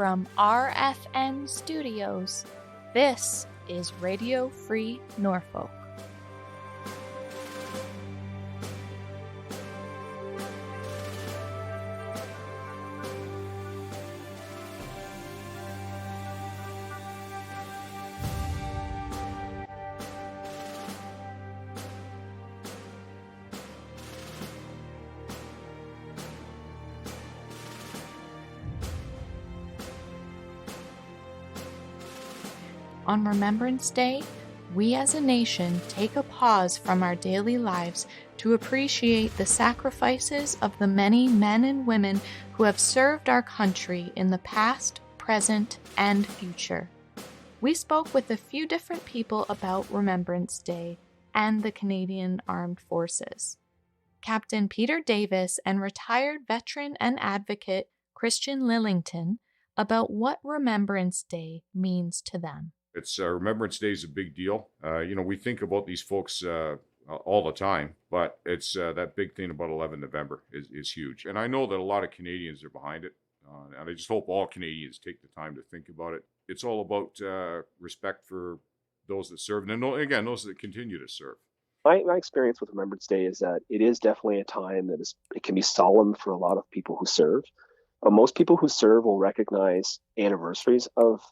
from RFN Studios, this is Radio Free Norfolk. On Remembrance Day, we as a nation take a pause from our daily lives to appreciate the sacrifices of the many men and women who have served our country in the past, present, and future. We spoke with a few different people about Remembrance Day and the Canadian Armed Forces. Captain Peter Davis and retired veteran and advocate Christian Lillington about what Remembrance Day means to them. It's Remembrance Day is a big deal. We think about these folks all the time, but it's that big thing about 11 November is huge. And I know that a lot of Canadians are behind it, and I just hope all Canadians take the time to think about it. It's all about respect for those that serve, and again, those that continue to serve. My experience with Remembrance Day is that it is definitely a time that it can be solemn for a lot of people who serve. Most people who serve will recognize anniversaries of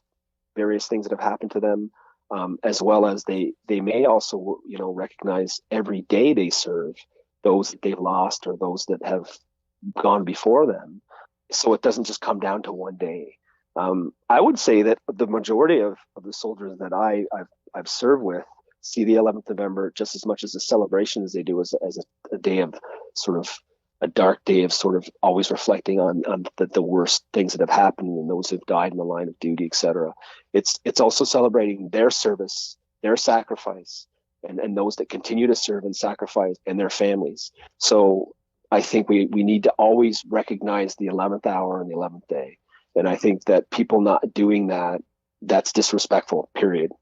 various things that have happened to them, as well as they may also, recognize every day they serve those that they've lost or those that have gone before them. So it doesn't just come down to one day. I would say that the majority of the soldiers that I've served with see the 11th of November just as much as a celebration as they do as a day of sort of a dark day of sort of always reflecting on the worst things that have happened and those who've died in the line of duty, etc. It's also celebrating their service, their sacrifice, and those that continue to serve and sacrifice and their families. So I think we need to always recognize the 11th hour and the 11th day. And I think that people not doing that, that's disrespectful, period.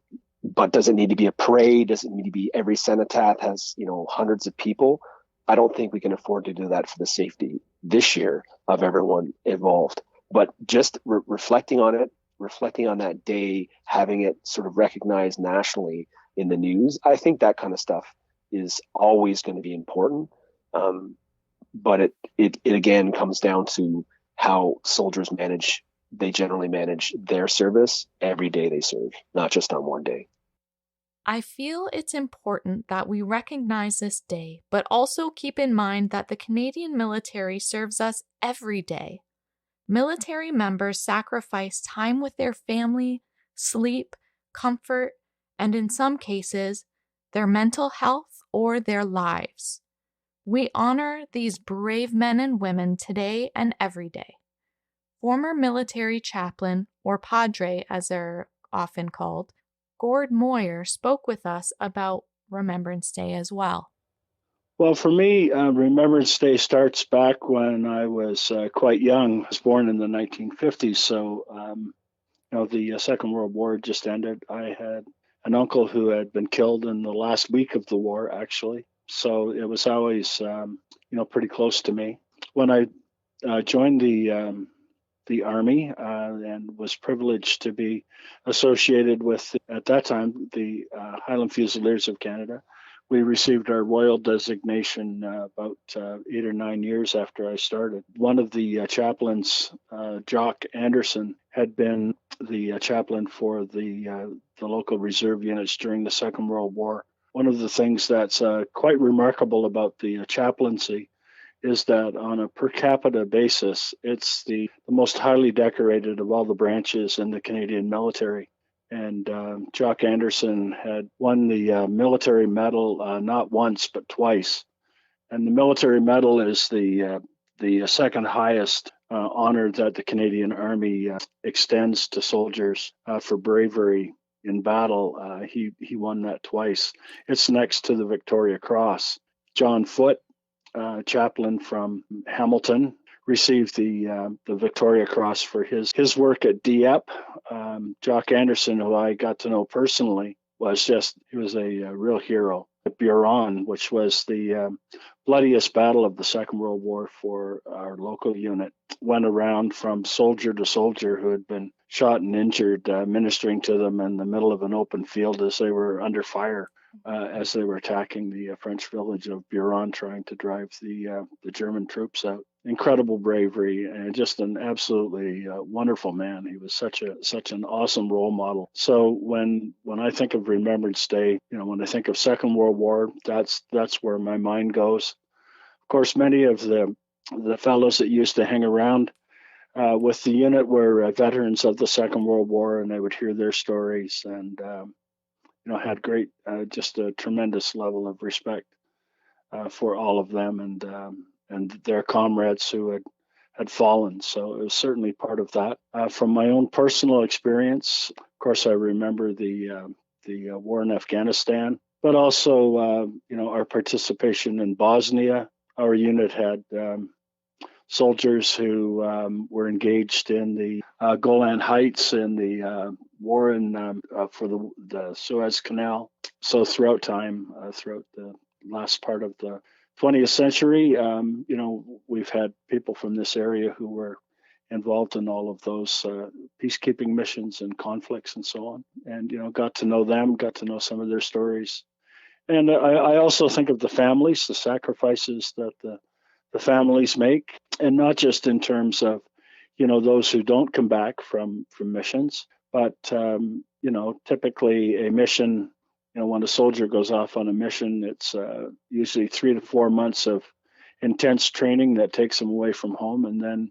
But does it need to be a parade? Does it need to be every cenotaph has, hundreds of people? I don't think we can afford to do that for the safety this year of everyone involved. But just reflecting on it, reflecting on that day, having it sort of recognized nationally in the news, I think that kind of stuff is always going to be important. But it again comes down to how soldiers they generally manage their service every day they serve, not just on one day. I feel it's important that we recognize this day, but also keep in mind that the Canadian military serves us every day. Military members sacrifice time with their family, sleep, comfort, and in some cases, their mental health or their lives. We honor these brave men and women today and every day. Former military chaplain, or padre as they're often called, Gord Moir spoke with us about Remembrance Day as well. Well, for me, Remembrance Day starts back when I was quite young. I was born in the 1950s, so the Second World War just ended. I had an uncle who had been killed in the last week of the war, actually. So it was always, pretty close to me. When I joined the Army and was privileged to be associated with, at that time, the Highland Fusiliers of Canada. We received our royal designation about 8 or 9 years after I started. One of the chaplains, Jock Anderson, had been the chaplain for the local reserve units during the Second World War. One of the things that's quite remarkable about the chaplaincy is that on a per capita basis, it's the most highly decorated of all the branches in the Canadian military. And Jock Anderson had won the military medal not once, but twice. And the military medal is the second highest honor that the Canadian Army extends to soldiers for bravery in battle. He won that twice. It's next to the Victoria Cross. John Foote, chaplain from Hamilton, received the Victoria Cross for his work at Dieppe. Jock Anderson, who I got to know personally, he was a real hero. at Buron, which was the bloodiest battle of the Second World War for our local unit. Went around from soldier to soldier who had been shot and injured, ministering to them in the middle of an open field as they were under fire, as they were attacking the French village of Buron, trying to drive the German troops out. Incredible bravery, and just an absolutely wonderful man. He was such an awesome role model. So when I think of Remembrance Day, when I think of Second World War, that's where my mind goes. Of course, many of the fellows that used to hang around with the unit were veterans of the Second World War, and I would hear their stories, and had great, just a tremendous level of respect for all of them, and their comrades who had fallen. So it was certainly part of that. From my own personal experience, of course, I remember the war in Afghanistan, but also our participation in Bosnia. Our unit had soldiers who were engaged in the Golan Heights and the war for the Suez Canal. So throughout time, throughout the last part of the 20th century, we've had people from this area who were involved in all of those peacekeeping missions and conflicts and so on, and got to know them, got to know some of their stories. And I also think of the families, the sacrifices that the families make, and not just in terms of those who don't come back from missions, but typically a mission. When a soldier goes off on a mission, it's usually 3 to 4 months of intense training that takes them away from home, and then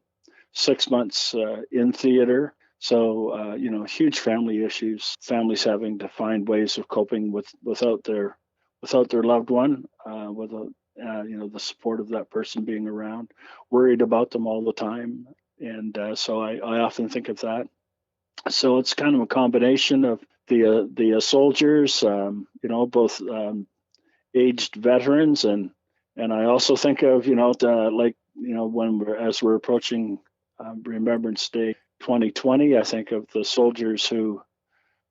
6 months in theater. So, huge family issues, families having to find ways of coping without their loved one, without the support of that person being around, worried about them all the time. And so I often think of that. So it's kind of a combination of the soldiers, both aged veterans, and I also think of when we're approaching Remembrance Day 2020, I think of the soldiers who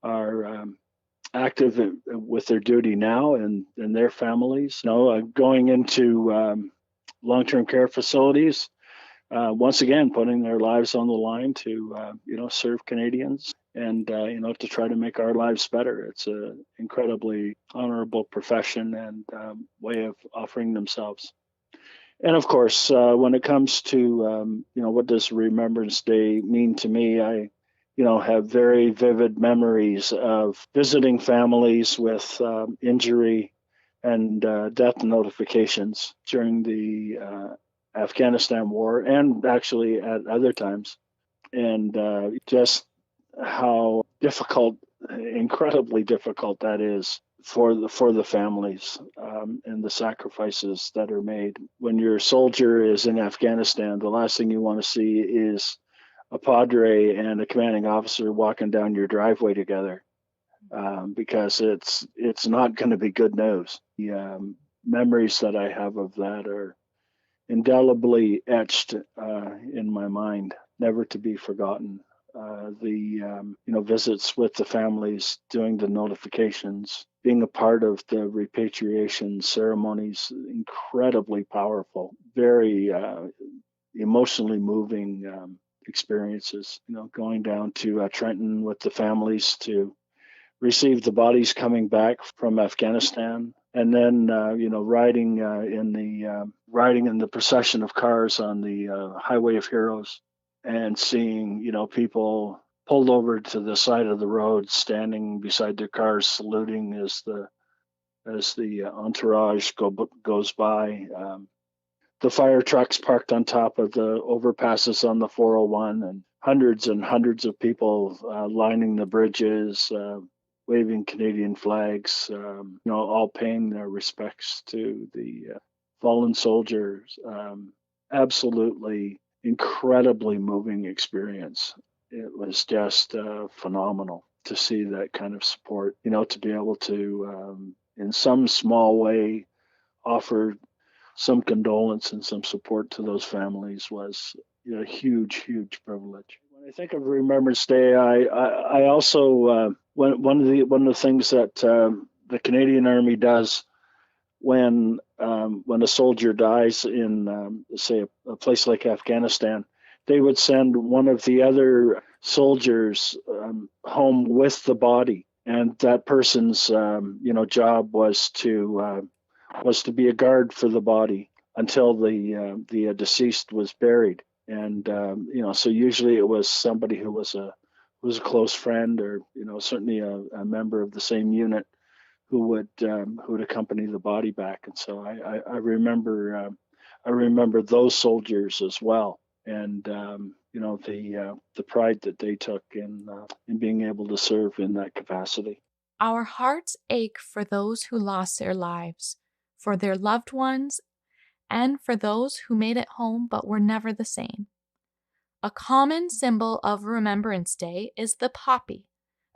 are active with their duty now and their families. Going into long-term care facilities. Once again, putting their lives on the line to, serve Canadians and, to try to make our lives better. It's an incredibly honorable profession and way of offering themselves. And of course, when it comes to, what does Remembrance Day mean to me, I, have very vivid memories of visiting families with injury and death notifications during the Afghanistan war, and actually at other times, and just how difficult, incredibly difficult that is for the families, and the sacrifices that are made. When your soldier is in Afghanistan, the last thing you want to see is a padre and a commanding officer walking down your driveway together, because it's not going to be good news. The memories that I have of that are indelibly etched in my mind, never to be forgotten. The visits with the families, doing the notifications, being a part of the repatriation ceremonies, incredibly powerful, very emotionally moving experiences. Going down to Trenton with the families to receive the bodies coming back from Afghanistan. And then, riding in the procession of cars on the Highway of Heroes, and seeing, people pulled over to the side of the road, standing beside their cars, saluting as the entourage goes by. The fire trucks parked on top of the overpasses on the 401, and hundreds of people lining the bridges, waving Canadian flags, all paying their respects to the fallen soldiers. Absolutely incredibly moving experience. It was just phenomenal to see that kind of support, to be able to, in some small way, offer some condolence and some support to those families was a huge privilege. When I think of Remembrance Day, I also one of the things that the Canadian Army does when a soldier dies in, say, a place like Afghanistan, they would send one of the other soldiers home with the body, and that person's job was to be a guard for the body until the deceased was buried. And so usually it was somebody who was a close friend, or certainly a member of the same unit, who would accompany the body back. And so I remember those soldiers as well, and the pride that they took in being able to serve in that capacity. Our hearts ache for those who lost their lives, for their loved ones, and for those who made it home but were never the same. A common symbol of Remembrance Day is the poppy,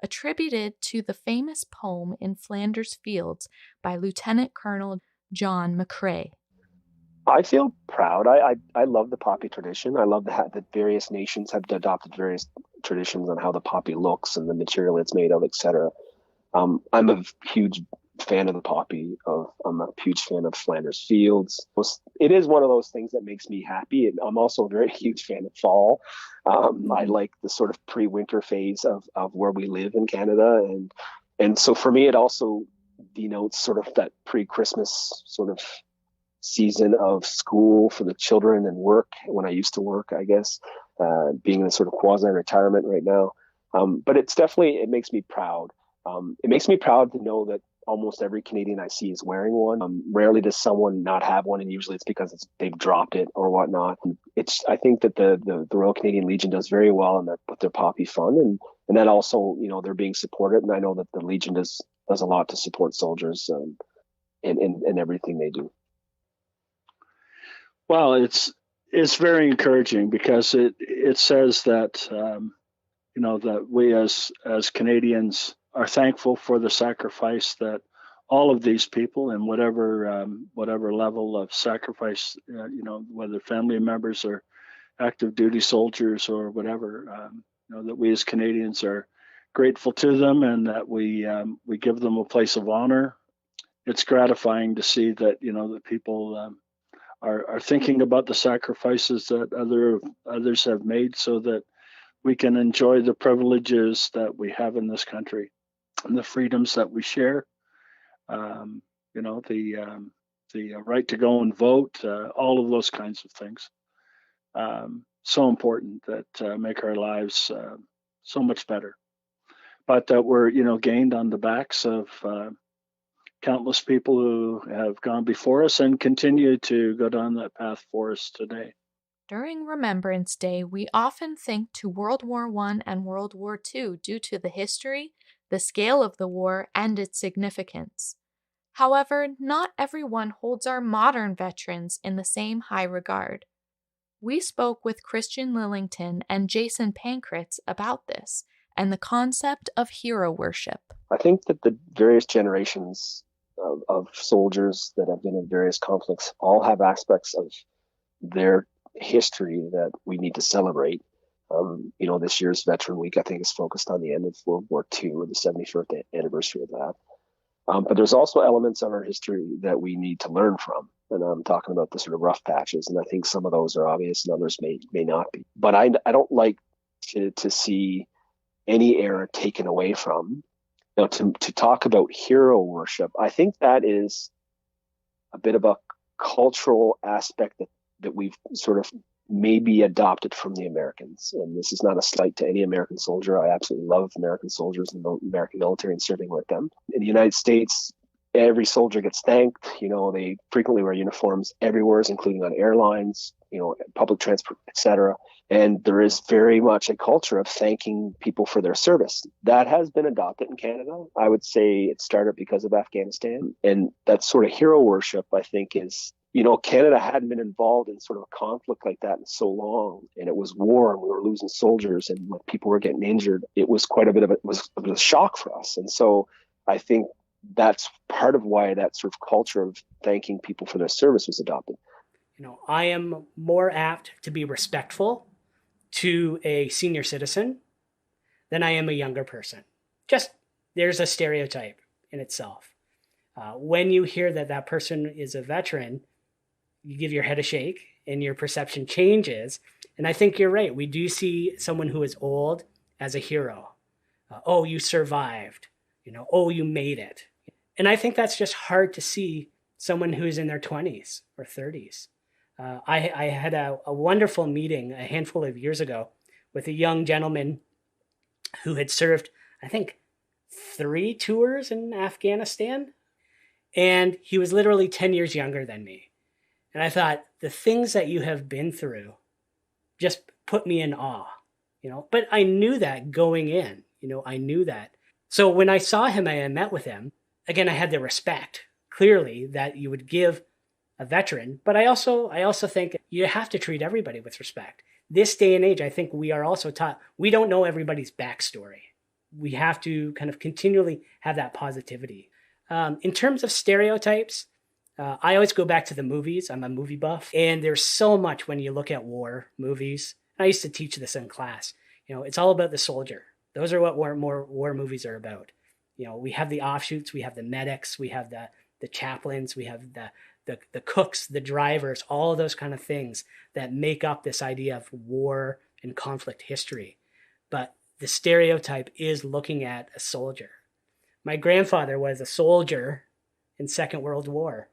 attributed to the famous poem in Flanders Fields by Lieutenant Colonel John McCrae. I feel proud. I love the poppy tradition. I love that various nations have adopted various traditions on how the poppy looks and the material it's made of, etc. I'm a huge fan of the poppy. I'm a huge fan of Flanders Fields. It is one of those things that makes me happy. And I'm also a very huge fan of fall. I like the sort of pre-winter phase of where we live in Canada. And so for me, it also denotes sort of that pre-Christmas sort of season of school for the children and work when I used to work, I guess, being in a sort of quasi-retirement right now. But it makes me proud. It makes me proud to know that almost every Canadian I see is wearing one. Rarely does someone not have one, and usually it's because they've dropped it or whatnot. I think that the Royal Canadian Legion does very well with their Poppy Fund, and that also, they're being supported. And I know that the Legion does a lot to support soldiers in everything they do. Well, it's very encouraging because it says that that we as Canadians are thankful for the sacrifice that all of these people, and whatever level of sacrifice, whether family members or active duty soldiers or whatever, that we as Canadians are grateful to them, and that we give them a place of honor. It's gratifying to see that that people are thinking about the sacrifices that others have made, so that we can enjoy the privileges that we have in this country and the freedoms that we share. The right to go and vote, all of those kinds of things. So important that make our lives so much better. But that were gained on the backs of countless people who have gone before us and continue to go down that path for us today. During Remembrance Day, we often think to World War I and World War II due to the history, the scale of the war, and its significance. However, not everyone holds our modern veterans in the same high regard. We spoke with Christian Lillington and Jason Pankratz about this and the concept of hero worship. I think that the various generations of soldiers that have been in various conflicts all have aspects of their history that we need to celebrate. This year's Veteran Week, I think, is focused on the end of World War II, or the 71st anniversary of that. But there's also elements of our history that we need to learn from. And I'm talking about the sort of rough patches. And I think some of those are obvious and others may not be. But I don't like to see any era taken away from. To talk about hero worship, I think that is a bit of a cultural aspect that we've sort of maybe adopted from the Americans. And this is not a slight to any American soldier. I absolutely love American soldiers and the American military and serving with them. In the United States, every soldier gets thanked. They frequently wear uniforms everywhere, including on airlines, public transport, etc. And there is very much a culture of thanking people for their service. That has been adopted in Canada. I would say it started because of Afghanistan. And that sort of hero worship, I think, is, Canada hadn't been involved in sort of a conflict like that in so long. And it was war, and we were losing soldiers, and when people were getting injured, it was quite a bit of it was a shock for us. And so I think that's part of why that sort of culture of thanking people for their service was adopted. I am more apt to be respectful to a senior citizen than I am a younger person. Just, there's a stereotype in itself. When you hear that that person is a veteran, you give your head a shake and your perception changes. And I think you're right. We do see someone who is old as a hero. Oh, you survived. Oh, you made it. And I think that's just hard to see someone who's in their 20s or 30s. I had a wonderful meeting a handful of years ago with a young gentleman who had served, I think, 3 tours in Afghanistan. And he was literally 10 years younger than me. And I thought, the things that you have been through just put me in awe, But I knew that going in, I knew that. So when I saw him, I met with him, again, I had the respect, clearly, that you would give a veteran. But I also think you have to treat everybody with respect. This day and age, I think we are also taught, we don't know everybody's backstory. We have to kind of continually have that positivity. In terms of stereotypes, I always go back to the movies. I'm a movie buff. And there's so much when you look at war movies. I used to teach this in class. It's all about the soldier. Those are what war movies are about. We have the offshoots, we have the medics, we have the chaplains, we have the cooks, the drivers, all of those kind of things that make up this idea of war and conflict history. But the stereotype is looking at a soldier. My grandfather was a soldier in Second World War.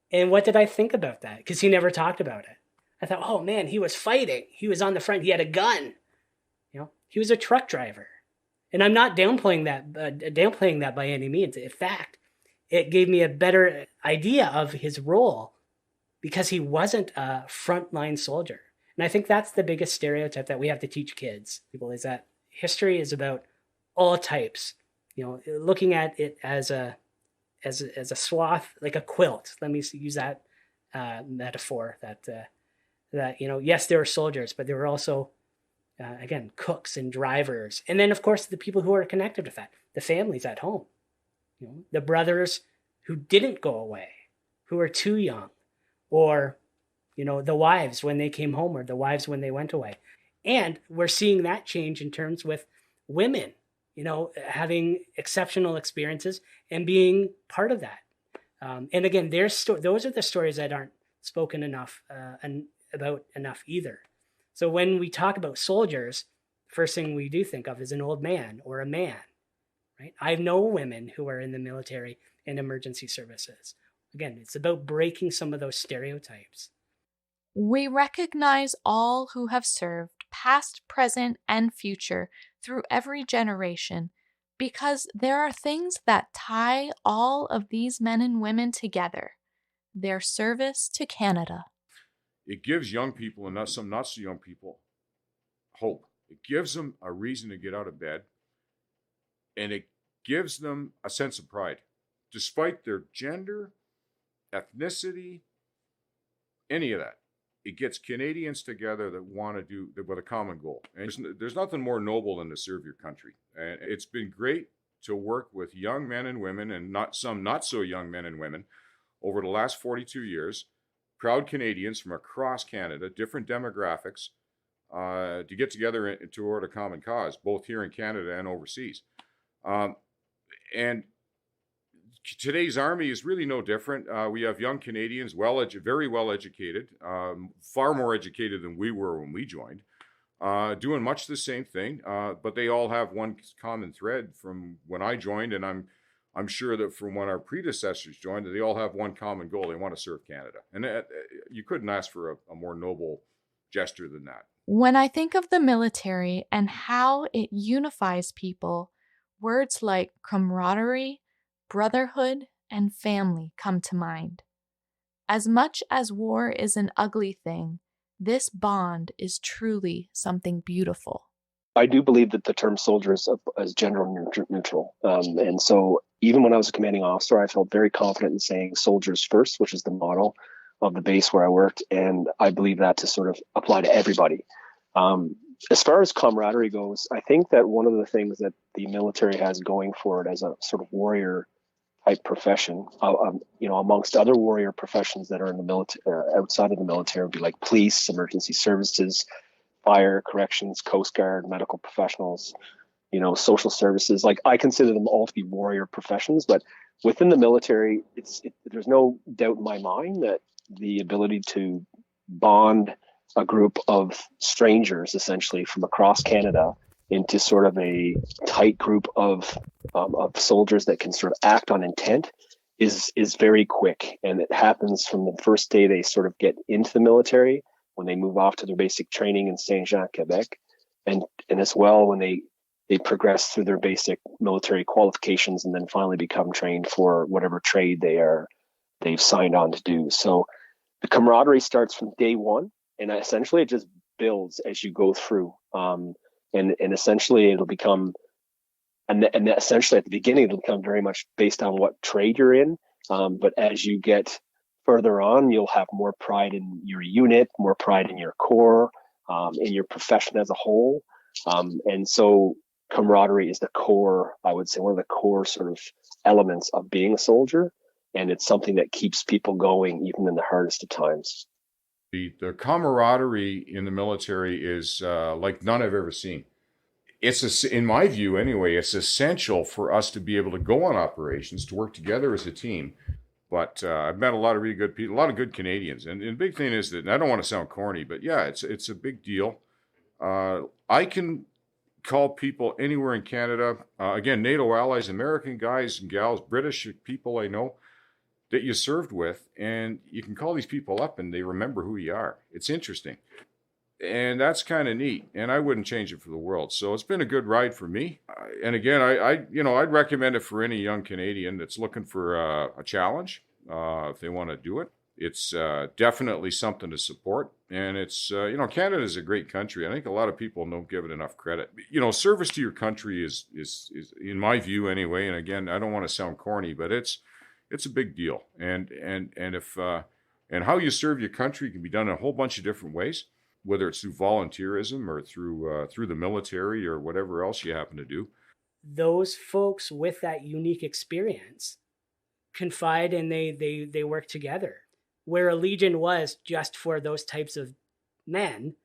And what did I think about that? Because he never talked about it. I thought, oh man, he was fighting. He was on the front. He had a gun. He was a truck driver. And I'm not downplaying that by any means. In fact, it gave me a better idea of his role because he wasn't a frontline soldier. And I think that's the biggest stereotype that we have to teach kids, people, is that history is about all types. Looking at it as a swath, like a quilt. Let me use that metaphor. That yes, there were soldiers, but there were also again, cooks and drivers. And then, of course, the people who are connected with that, the families at home, the brothers who didn't go away, who were too young, or, the wives when they came home or the wives when they went away. And we're seeing that change in terms with women, having exceptional experiences and being part of that. And again, those are the stories that aren't spoken enough about enough either. So when we talk about soldiers, first thing we do think of is an old man or a man, right? I know women who are in the military and emergency services. Again, it's about breaking some of those stereotypes. We recognize all who have served, past, present, and future, through every generation, because there are things that tie all of these men and women together: their service to Canada. It gives young people and some not so young people hope. It gives them a reason to get out of bed, and it gives them a sense of pride, despite their gender, ethnicity, any of that. It gets Canadians together that want to do with a common goal. And there's nothing more noble than to serve your country. And it's been great to work with young men and women, and not so young men and women, over the last 42 years. Proud Canadians from across Canada, different demographics, to get together toward a common cause, both here in Canada and overseas. And today's Army is really no different. We have young Canadians, very well educated, far more educated than we were when we joined, doing much the same thing, but they all have one common thread from when I joined, and I'm sure that from when our predecessors joined, they all have one common goal. They want to serve Canada. And you couldn't ask for a more noble gesture than that. When I think of the military and how it unifies people, words like camaraderie, brotherhood, and family come to mind. As much as war is an ugly thing, this bond is truly something beautiful. I do believe that the term soldier is gender neutral. And so even when I was a commanding officer, I felt very confident in saying soldiers first, which is the model of the base where I worked. And I believe that to sort of apply to everybody. As far as camaraderie goes, I think that one of the things that the military has going for it as a sort of warrior type profession, amongst other warrior professions that are in the military, outside of the military, would be like police, emergency services, fire, corrections, Coast Guard, medical professionals, social services. Like, I consider them all to be warrior professions, but within the military, there's no doubt in my mind that the ability to bond a group of strangers, essentially from across Canada, into sort of a tight group of soldiers that can sort of act on intent is very quick, and it happens from the first day they sort of get into the military, when they move off to their basic training in Saint-Jean, Quebec, and as well when they progress through their basic military qualifications and then finally become trained for whatever trade they've signed on to do. So the camaraderie starts from day one, and essentially it just builds as you go through. And essentially it'll become, and essentially at the beginning it'll become very much based on what trade you're in. But as you get further on, you'll have more pride in your unit, more pride in your corps, in your profession as a whole. And so camaraderie is the core, I would say, one of the core sort of elements of being a soldier. And it's something that keeps people going even in the hardest of times. The camaraderie in the military is like none I've ever seen. In my view anyway, it's essential for us to be able to go on operations, to work together as a team. But I've met a lot of really good people, a lot of good Canadians. And the big thing is that, and I don't want to sound corny, but yeah, it's a big deal. I can call people anywhere in Canada, again, NATO allies, American guys and gals, British people I know, that you served with, and you can call these people up and they remember who you are. It's interesting. And that's kind of neat. And I wouldn't change it for the world. So it's been a good ride for me. And again, I'd recommend it for any young Canadian that's looking for a challenge. If they want to do it, it's definitely something to support. And it's, Canada is a great country. I think a lot of people don't give it enough credit. Service to your country is in my view anyway. And again, I don't want to sound corny, but it's a big deal. And if and how you serve your country can be done in a whole bunch of different ways, whether it's through volunteerism or through the military or whatever else you happen to do. Those folks with that unique experience confide and they work together. Where a Legion was just for those types of men,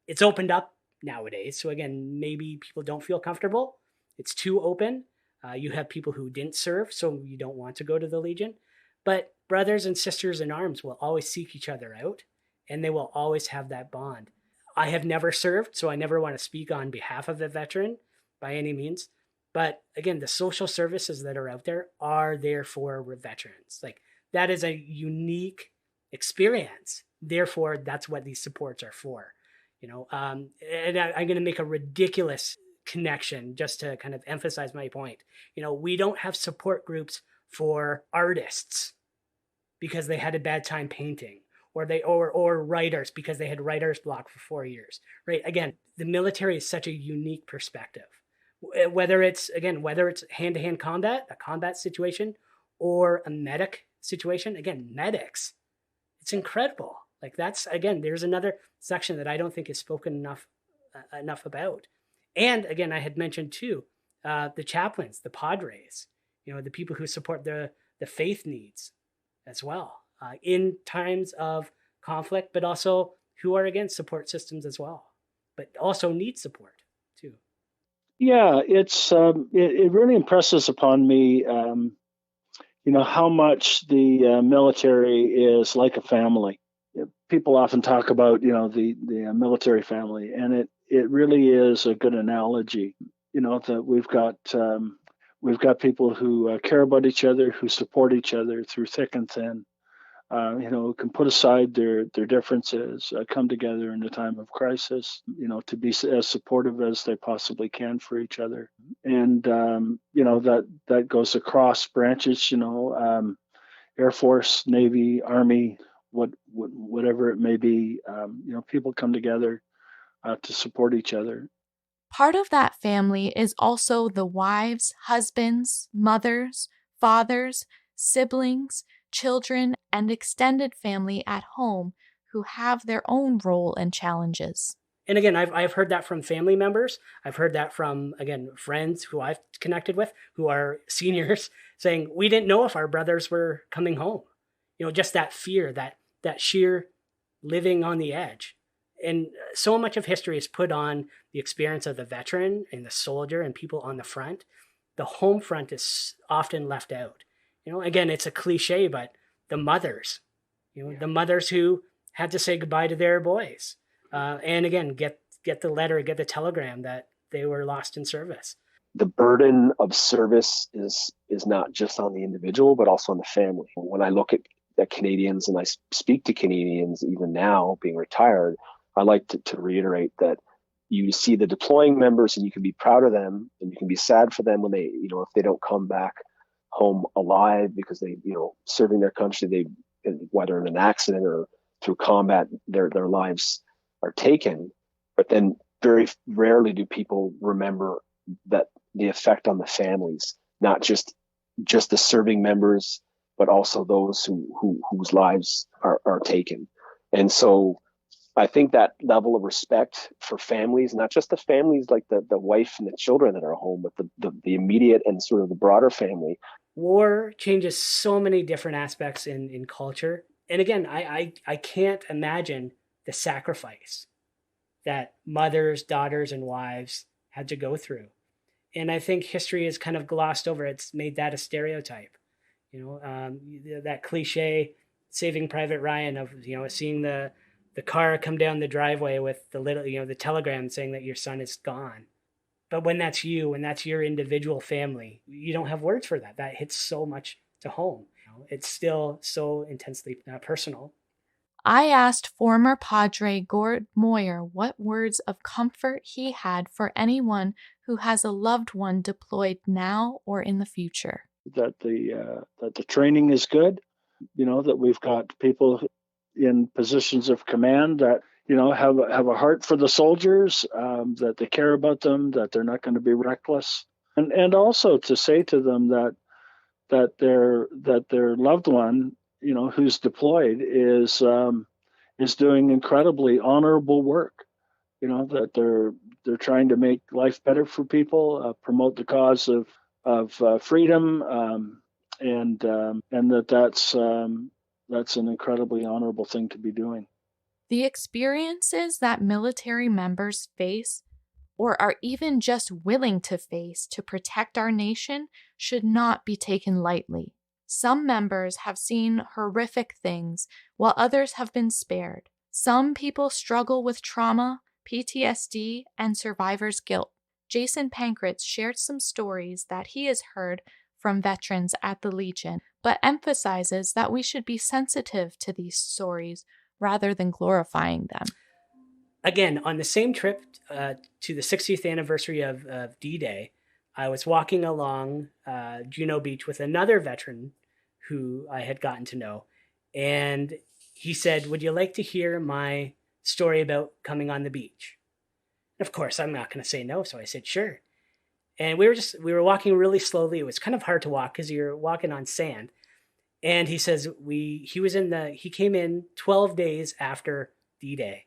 it's opened up nowadays. So again, maybe people don't feel comfortable. It's too open. You have people who didn't serve, so you don't want to go to the Legion. But brothers and sisters in arms will always seek each other out, and they will always have that bond. I have never served, so I never want to speak on behalf of a veteran by any means. But again, the social services that are out there are there for veterans. Like, that is a unique experience. Therefore, that's what these supports are for. And I'm going to make a ridiculous connection just to kind of emphasize my point. We don't have support groups for artists because they had a bad time painting, or writers because they had writer's block for 4 years, right? Again, the military is such a unique perspective. Whether it's hand-to-hand combat, a combat situation, or a medic situation, again, medics, it's incredible. Like, that's, again, there's another section that I don't think is spoken enough about. And again, I had mentioned too, the chaplains, the padres, the people who support the faith needs as well in times of conflict, but also who are against support systems as well, but also need support too. Yeah, it's it really impresses upon me, how much the military is like a family. People often talk about, the military family, and it really is a good analogy. That we've got people who care about each other, who support each other through thick and thin. Can put aside their differences, come together in a time of crisis, to be as supportive as they possibly can for each other. And, that goes across branches, Air Force, Navy, Army, whatever it may be. People come together to support each other. Part of that family is also the wives, husbands, mothers, fathers, siblings, children, and extended family at home who have their own role and challenges. And again, I've heard that from family members. I've heard that from, again, friends who I've connected with who are seniors saying, we didn't know if our brothers were coming home. Just that fear, that sheer living on the edge. And so much of history is put on the experience of the veteran and the soldier and people on the front, the home front is often left out. Again, it's a cliche, but the mothers, the mothers who had to say goodbye to their boys, and again, get the letter, get the telegram that they were lost in service. The burden of service is not just on the individual, but also on the family. When I look at Canadians and I speak to Canadians, even now being retired, I like to reiterate that you see the deploying members and you can be proud of them and you can be sad for them when they, if they don't come back home alive because they, serving their country, whether in an accident or through combat, their lives are taken. But then very rarely do people remember that the effect on the families, not just the serving members, but also those whose lives are taken. And so I think that level of respect for families, not just the families like the wife and the children that are home, but the immediate and sort of the broader family. War changes so many different aspects in culture. And again, I can't imagine the sacrifice that mothers, daughters, and wives had to go through. And I think history has kind of glossed over. It's made that a stereotype. That cliche Saving Private Ryan of, seeing the car come down the driveway with the little, the telegram saying that your son is gone. But when that's you, when that's your individual family, you don't have words for that. That hits so much to home. It's still so intensely personal. I asked former Padre Gord Moir what words of comfort he had for anyone who has a loved one deployed now or in the future. That the training is good, that we've got people in positions of command that have a heart for the soldiers, that they care about them, that they're not going to be reckless, and also to say to them that their loved one, who's deployed is doing incredibly honorable work. That they're trying to make life better for people, promote the cause of freedom, and that's an incredibly honorable thing to be doing. The experiences that military members face, or are even just willing to face to protect our nation, should not be taken lightly. Some members have seen horrific things, while others have been spared. Some people struggle with trauma, PTSD, and survivor's guilt. Jason Pankratz shared some stories that he has heard from veterans at the Legion, but emphasizes that we should be sensitive to these stories rather than glorifying them. Again, on the same trip to the 60th anniversary of D-Day, I was walking along Juno Beach with another veteran who I had gotten to know. And he said, "Would you like to hear my story about coming on the beach?" And of course, I'm not going to say no. So I said, sure. And we were walking really slowly. It was kind of hard to walk because you're walking on sand. And he says he came in 12 days after D-Day.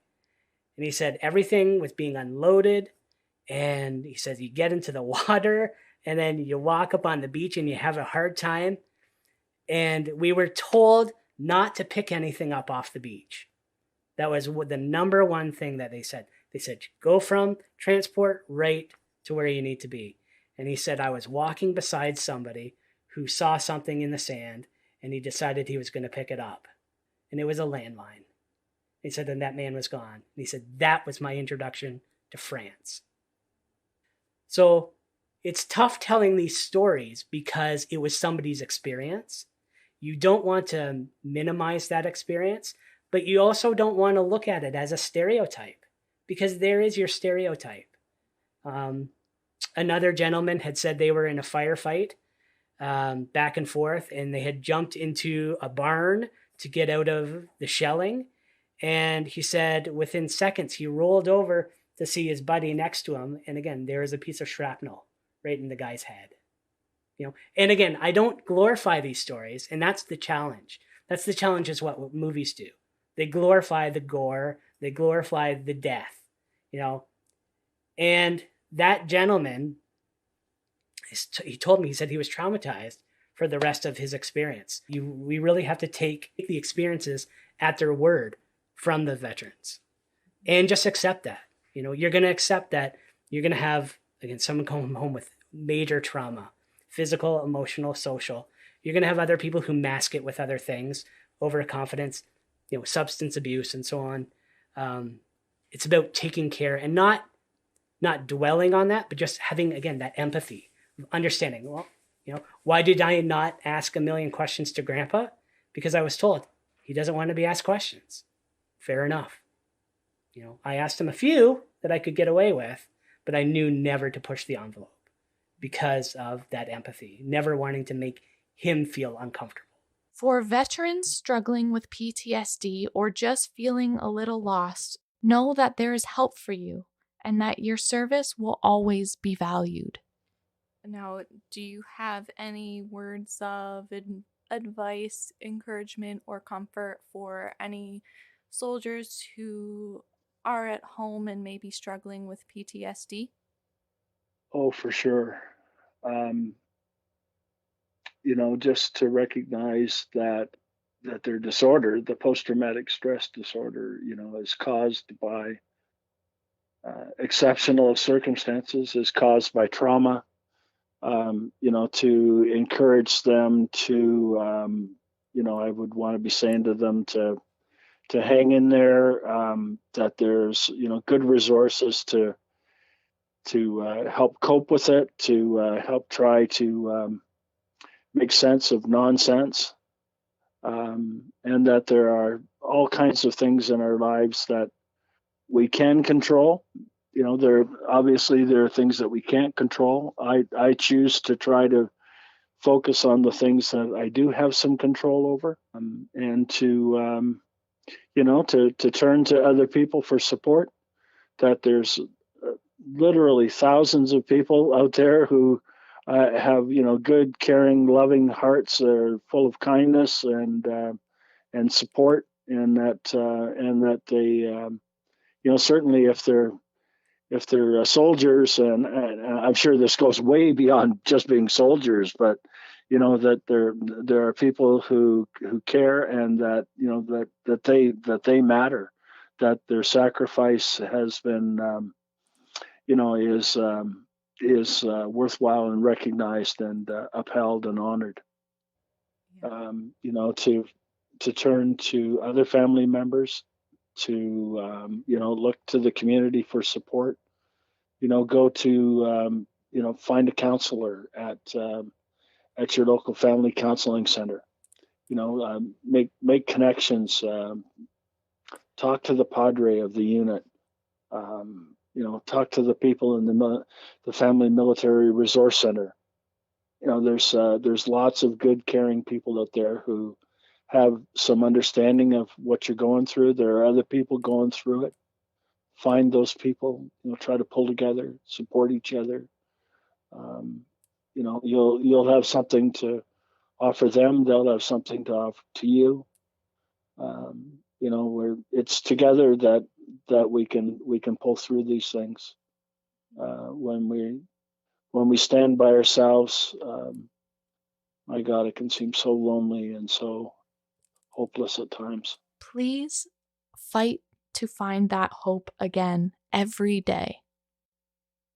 And he said everything was being unloaded. And he says you get into the water and then you walk up on the beach and you have a hard time. And we were told not to pick anything up off the beach. That was the number one thing that they said. They said, go from transport right to where you need to be. And he said, I was walking beside somebody who saw something in the sand and he decided he was going to pick it up. And it was a landmine. He said, and that man was gone. And he said, that was my introduction to France. So it's tough telling these stories because it was somebody's experience. You don't want to minimize that experience, but you also don't want to look at it as a stereotype because there is your stereotype. Another gentleman had said they were in a firefight back and forth, and they had jumped into a barn to get out of the shelling. And he said within seconds, he rolled over to see his buddy next to him. And again, there was a piece of shrapnel right in the guy's head. And again, I don't glorify these stories, and that's the challenge. That's the challenge is what movies do. They glorify the gore, they glorify the death, And that gentleman, he told me, he said he was traumatized for the rest of his experience. We really have to take the experiences at their word from the veterans and just accept that. You're going to accept that you're going to have, again, someone come home with major trauma, physical, emotional, social. You're going to have other people who mask it with other things, overconfidence, substance abuse, and so on. It's about taking care and not dwelling on that, but just having, again, that empathy, understanding. Well, why did I not ask a million questions to Grandpa? Because I was told he doesn't want to be asked questions. Fair enough. I asked him a few that I could get away with, but I knew never to push the envelope because of that empathy, never wanting to make him feel uncomfortable. For veterans struggling with PTSD or just feeling a little lost, know that there is help for you and that your service will always be valued. Now, do you have any words of advice, encouragement, or comfort for any soldiers who are at home and may be struggling with PTSD? Oh, for sure. Just to recognize that their disorder, the post-traumatic stress disorder, is caused by exceptional circumstances, is caused by trauma. To encourage them to, I would want to be saying to them to hang in there, that there's, good resources to help cope with it, to help try to make sense of nonsense, and that there are all kinds of things in our lives that we can control. There are things that we can't control. I choose to try to focus on the things that I do have some control over, and to turn to other people for support. That there's literally thousands of people out there who have good, caring, loving hearts that are full of kindness and support, and that they certainly if they're soldiers, and I'm sure this goes way beyond just being soldiers, but that there are people who care, and that that they matter, that their sacrifice has been is worthwhile and recognized and upheld and honored. To turn to other family members, to look to the community for support. Go to find a counselor at your local family counseling center. Make connections. Talk to the padre of the unit. Talk to the people in the Family Military Resource Center. There's lots of good, caring people out there who have some understanding of what you're going through. There are other people going through it. Find those people. Try to pull together, support each other. You'll have something to offer them. They'll have something to offer to you. Where it's together that we can pull through these things. When we stand by ourselves, my God, it can seem so lonely and so hopeless at times. Please fight to find that hope again every day.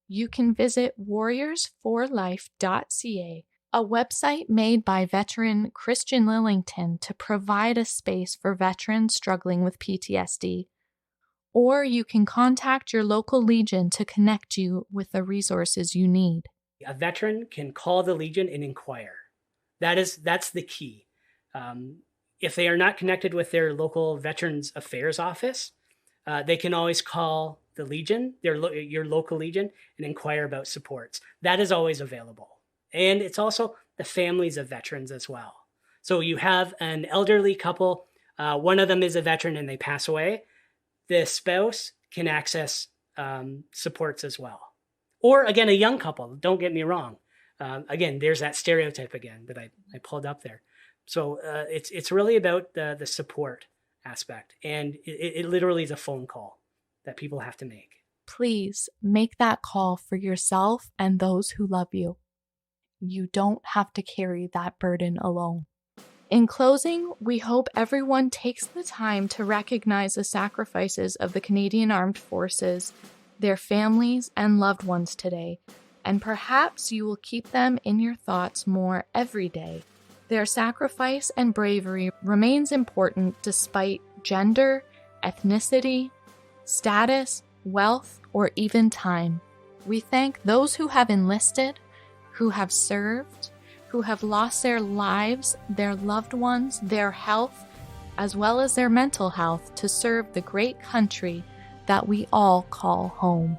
You can visit warriorsforlife.ca, a website made by veteran Christian Lillington to provide a space for veterans struggling with PTSD. Or you can contact your local Legion to connect you with the resources you need. A veteran can call the Legion and inquire. That's the key. If they are not connected with their local Veterans Affairs office, they can always call the Legion, your local Legion, and inquire about supports. That is always available. And it's also the families of veterans as well. So you have an elderly couple, one of them is a veteran and they pass away. The spouse can access supports as well. Or again, a young couple, don't get me wrong. Again, there's that stereotype again that I pulled up there. So it's really about the support aspect. And it literally is a phone call that people have to make. Please make that call for yourself and those who love you. You don't have to carry that burden alone. In closing, we hope everyone takes the time to recognize the sacrifices of the Canadian Armed Forces, their families and loved ones today, and perhaps you will keep them in your thoughts more every day. Their sacrifice and bravery remains important despite gender, ethnicity, status, wealth, or even time. We thank those who have enlisted, who have served, who have lost their lives, their loved ones, their health, as well as their mental health to serve the great country that we all call home.